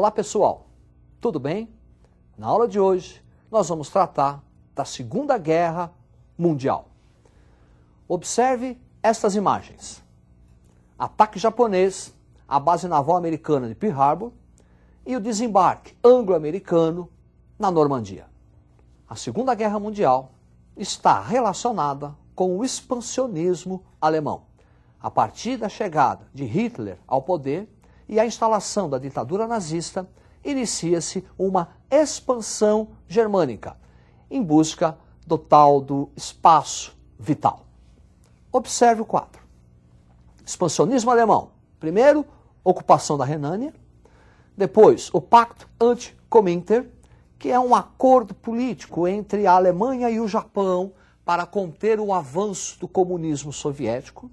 Olá pessoal, tudo bem? Na aula de hoje nós vamos tratar da Segunda Guerra Mundial. Observe estas imagens. Ataque japonês à base naval americana de Pearl Harbor e o desembarque anglo-americano na Normandia. A Segunda Guerra Mundial está relacionada com o expansionismo alemão. A partir da chegada de Hitler ao poder e a instalação da ditadura nazista, inicia-se uma expansão germânica em busca do tal do espaço vital. Observe o quadro. Expansionismo alemão. Primeiro, ocupação da Renânia. Depois, o Pacto Anti-Komintern, que é um acordo político entre a Alemanha e o Japão para conter o avanço do comunismo soviético.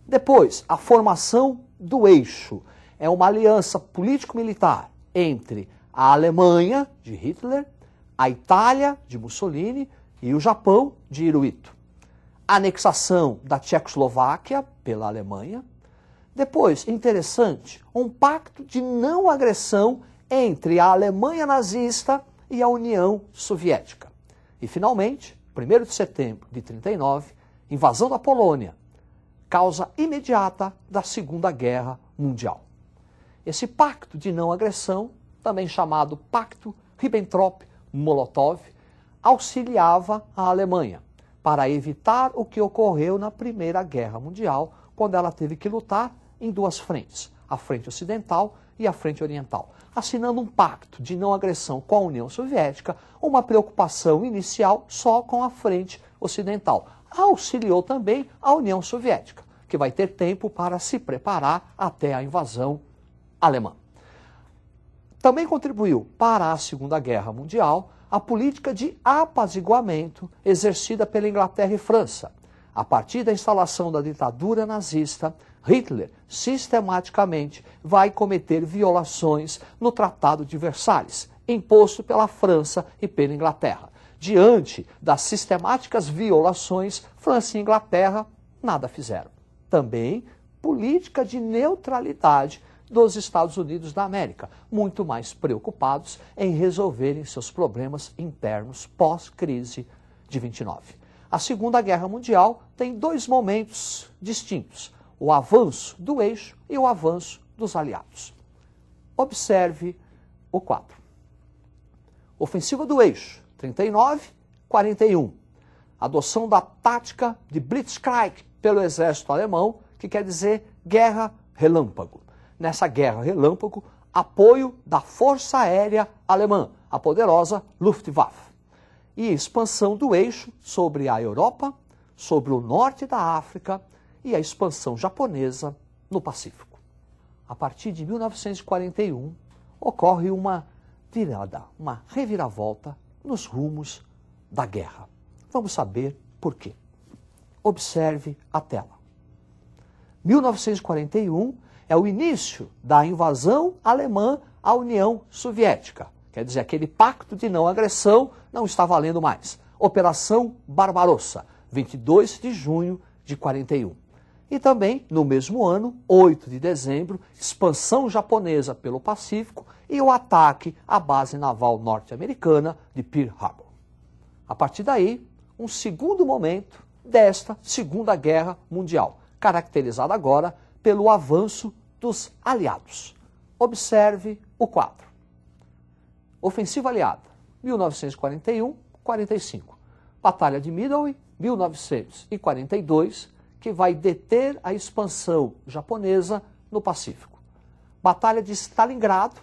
Depois, a formação do Eixo. É uma aliança político-militar entre a Alemanha, de Hitler, a Itália, de Mussolini, e o Japão, de Hirohito. Anexação da Tchecoslováquia pela Alemanha. Depois, interessante, um pacto de não agressão entre a Alemanha nazista e a União Soviética. E, finalmente, 1º de setembro de 1939, invasão da Polônia, causa imediata da Segunda Guerra Mundial. Esse pacto de não agressão, também chamado Pacto Ribbentrop-Molotov, auxiliava a Alemanha para evitar o que ocorreu na Primeira Guerra Mundial, quando ela teve que lutar em duas frentes, a frente ocidental e a frente oriental, assinando um pacto de não agressão com a União Soviética, uma preocupação inicial só com a frente ocidental. Auxiliou também a União Soviética, que vai ter tempo para se preparar até a invasão alemã. Também contribuiu para a Segunda Guerra Mundial a política de apaziguamento exercida pela Inglaterra e França. A partir da instalação da ditadura nazista, Hitler sistematicamente vai cometer violações no Tratado de Versalhes, imposto pela França e pela Inglaterra. Diante das sistemáticas violações, França e Inglaterra nada fizeram. Também política de neutralidade dos Estados Unidos da América, muito mais preocupados em resolverem seus problemas internos pós-crise de 29. A Segunda Guerra Mundial tem dois momentos distintos, o avanço do eixo e o avanço dos aliados. Observe o quadro. Ofensiva do eixo, 39-41. Adoção da tática de Blitzkrieg pelo exército alemão, que quer dizer guerra relâmpago. Nessa guerra relâmpago, apoio da Força Aérea Alemã, a poderosa Luftwaffe. E expansão do eixo sobre a Europa, sobre o norte da África e a expansão japonesa no Pacífico. A partir de 1941, ocorre uma virada, uma reviravolta nos rumos da guerra. Vamos saber por quê. Observe a tela. 1941 é o início da invasão alemã à União Soviética. Quer dizer, aquele pacto de não agressão não está valendo mais. Operação Barbarossa, 22 de junho de 41. E também, no mesmo ano, 8 de dezembro, expansão japonesa pelo Pacífico e o ataque à base naval norte-americana de Pearl Harbor. A partir daí, um segundo momento desta Segunda Guerra Mundial, caracterizada agora pelo avanço dos aliados. Observe o quadro. Ofensiva aliada, 1941-45. Batalha de Midway, 1942, que vai deter a expansão japonesa no Pacífico. Batalha de Stalingrado,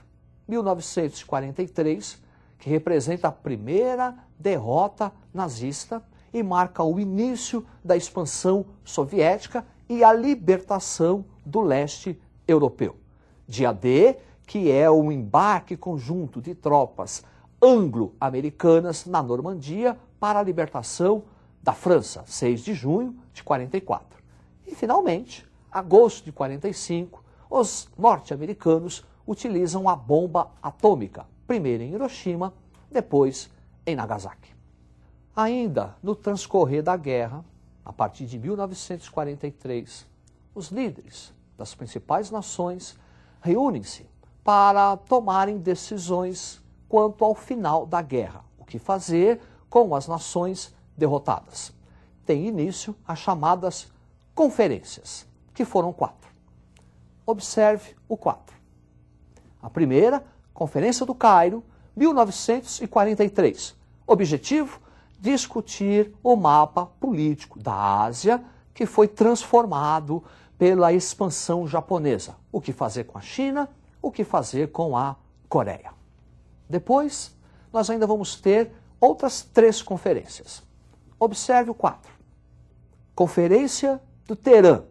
1943, que representa a primeira derrota nazista e marca o início da expansão soviética e a libertação do leste europeu. Dia D, que é o embarque conjunto de tropas anglo-americanas na Normandia para a libertação da França, 6 de junho de 44. E, finalmente, agosto de 45, os norte-americanos utilizam a bomba atômica, primeiro em Hiroshima, depois em Nagasaki. Ainda no transcorrer da guerra, a partir de 1943, os líderes das principais nações reúnem-se para tomarem decisões quanto ao final da guerra, o que fazer com as nações derrotadas. Tem início as chamadas conferências, que foram 4. Observe o 4. A primeira, Conferência do Cairo, 1943. Objetivo: discutir o mapa político da Ásia, que foi transformado pela expansão japonesa. O que fazer com a China, o que fazer com a Coreia. Depois, nós ainda vamos ter outras 3 conferências. Observe o 4. Conferência do Teherã.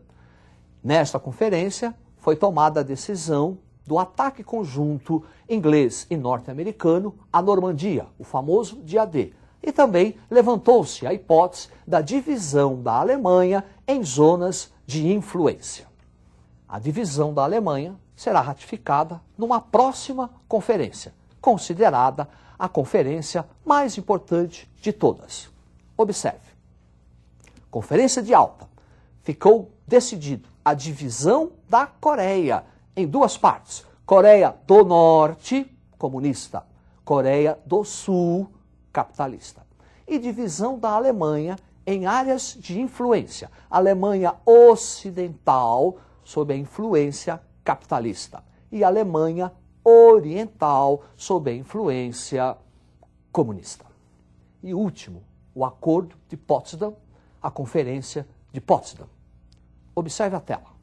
Nesta conferência, foi tomada a decisão do ataque conjunto inglês e norte-americano à Normandia, o famoso Dia D. E também levantou-se a hipótese da divisão da Alemanha em zonas de influência. A divisão da Alemanha será ratificada numa próxima conferência, considerada a conferência mais importante de todas. Observe. Conferência de Alta. Ficou decidido a divisão da Coreia em 2 partes. Coreia do Norte, comunista. Coreia do Sul, capitalista. E divisão da Alemanha em áreas de influência. Alemanha Ocidental, sob a influência capitalista. E Alemanha Oriental, sob a influência comunista. E último, o Acordo de Potsdam, a Conferência de Potsdam. Observe a tela.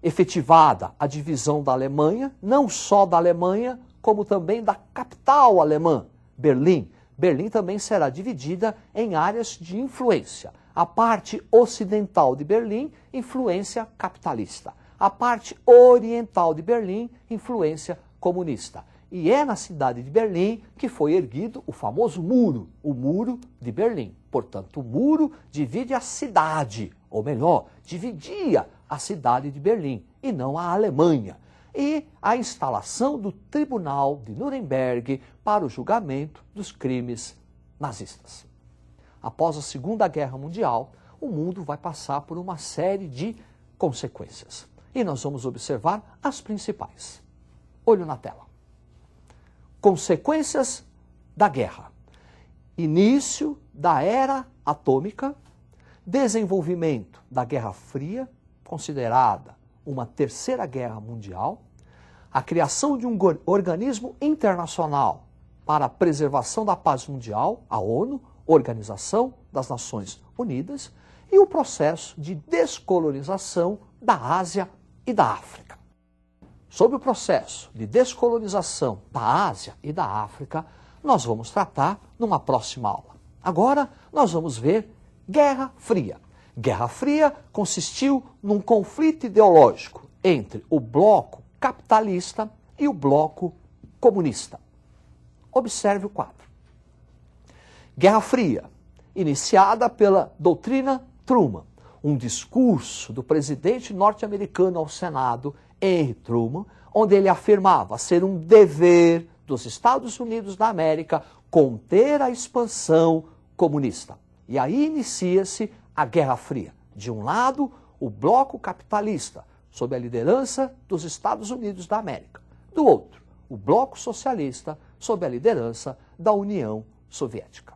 Efetivada a divisão da Alemanha, não só da Alemanha, como também da capital alemã, Berlim. Berlim também será dividida em áreas de influência. A parte ocidental de Berlim, influência capitalista. A parte oriental de Berlim, influência comunista. E é na cidade de Berlim que foi erguido o famoso muro, o Muro de Berlim. Portanto, o muro divide a cidade, ou melhor, dividia a cidade de Berlim, e não a Alemanha. E a instalação do Tribunal de Nuremberg para o julgamento dos crimes nazistas. Após a Segunda Guerra Mundial, o mundo vai passar por uma série de consequências. E nós vamos observar as principais. Olho na tela. Consequências da guerra. Início da era atômica, desenvolvimento da Guerra Fria, considerada uma terceira guerra mundial, a criação de um organismo internacional para a preservação da paz mundial, a ONU, Organização das Nações Unidas, e o processo de descolonização da Ásia e da África. Sobre o processo de descolonização da Ásia e da África, nós vamos tratar numa próxima aula. Agora, nós vamos ver Guerra Fria. Guerra Fria consistiu num conflito ideológico entre o bloco capitalista e o bloco comunista. Observe o quadro. Guerra Fria, iniciada pela doutrina Truman, um discurso do presidente norte-americano ao Senado, Henry Truman, onde ele afirmava ser um dever dos Estados Unidos da América conter a expansão comunista. E aí inicia-se a Guerra Fria. De um lado, o bloco capitalista, sob a liderança dos Estados Unidos da América. Do outro, o bloco socialista, sob a liderança da União Soviética.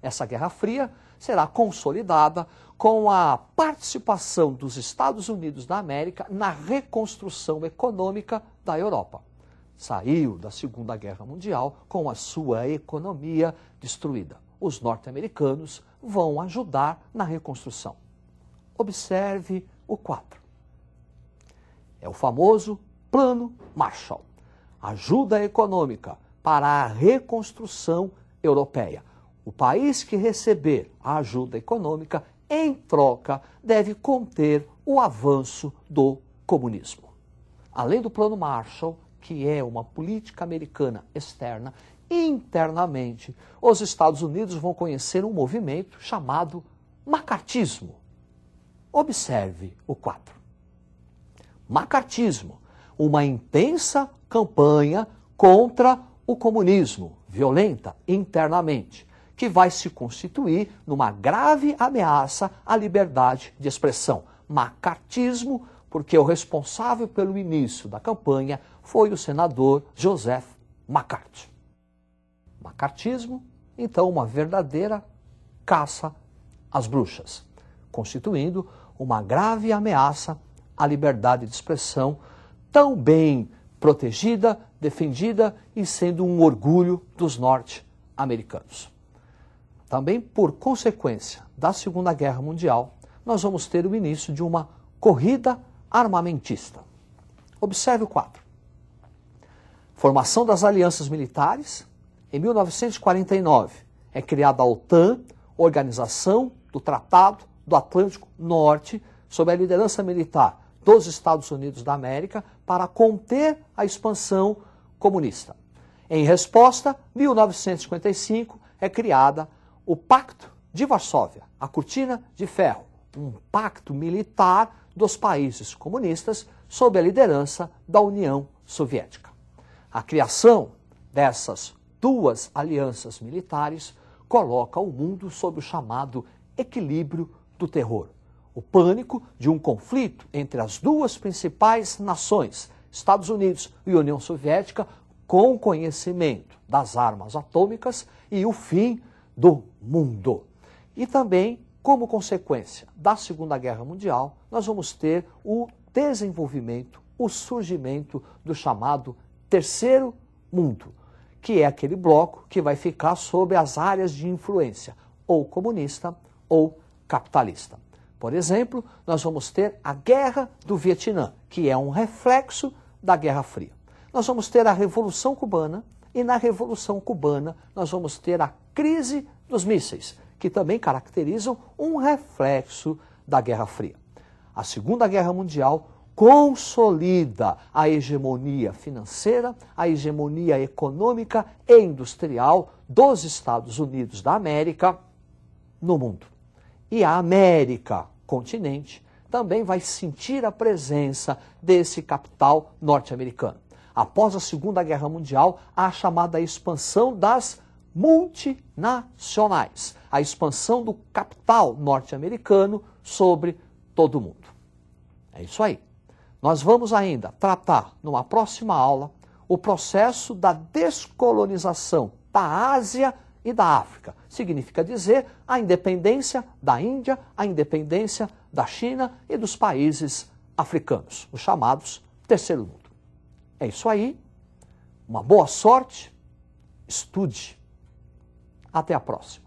Essa Guerra Fria será consolidada com a participação dos Estados Unidos da América na reconstrução econômica da Europa. Saiu da Segunda Guerra Mundial com a sua economia destruída. Os norte-americanos vão ajudar na reconstrução. Observe o quadro. É o famoso Plano Marshall. Ajuda econômica para a reconstrução europeia. O país que receber a ajuda econômica, em troca, deve conter o avanço do comunismo. Além do Plano Marshall, que é uma política americana externa, internamente, os Estados Unidos vão conhecer um movimento chamado macartismo. Observe o quadro. Macartismo, uma intensa campanha contra o comunismo, violenta internamente, que vai se constituir numa grave ameaça à liberdade de expressão. Macartismo, porque o responsável pelo início da campanha foi o senador Joseph McCarthy. Macartismo, então, uma verdadeira caça às bruxas, constituindo uma grave ameaça à liberdade de expressão, tão bem protegida, defendida e sendo um orgulho dos norte-americanos. Também por consequência da Segunda Guerra Mundial, nós vamos ter o início de uma corrida armamentista. Observe o quadro. Formação das alianças militares. Em 1949 é criada a OTAN, Organização do Tratado do Atlântico Norte, sob a liderança militar dos Estados Unidos da América, para conter a expansão comunista. Em resposta, 1955 é criada o Pacto de Varsóvia, a Cortina de Ferro, um pacto militar dos países comunistas sob a liderança da União Soviética. A criação dessas duas alianças militares coloca o mundo sob o chamado equilíbrio do terror, o pânico de um conflito entre as duas principais nações, Estados Unidos e União Soviética, com conhecimento das armas atômicas e o fim do mundo. E também, como consequência da Segunda Guerra Mundial, nós vamos ter o desenvolvimento, o surgimento do chamado Terceiro Mundo, que é aquele bloco que vai ficar sob as áreas de influência, ou comunista ou capitalista. Por exemplo, nós vamos ter a Guerra do Vietnã, que é um reflexo da Guerra Fria. Nós vamos ter a Revolução Cubana, e na Revolução Cubana nós vamos ter a crise dos mísseis, que também caracterizam um reflexo da Guerra Fria. A Segunda Guerra Mundial consolida a hegemonia financeira, a hegemonia econômica e industrial dos Estados Unidos da América no mundo. E a América, continente, também vai sentir a presença desse capital norte-americano. Após a Segunda Guerra Mundial, há a chamada expansão das multinacionais, a expansão do capital norte-americano sobre todo o mundo. É isso aí. Nós vamos ainda tratar, numa próxima aula, o processo da descolonização da Ásia e da África. Significa dizer a independência da Índia, a independência da China e dos países africanos, os chamados Terceiro Mundo. É isso aí. Uma boa sorte. Estude. Até a próxima.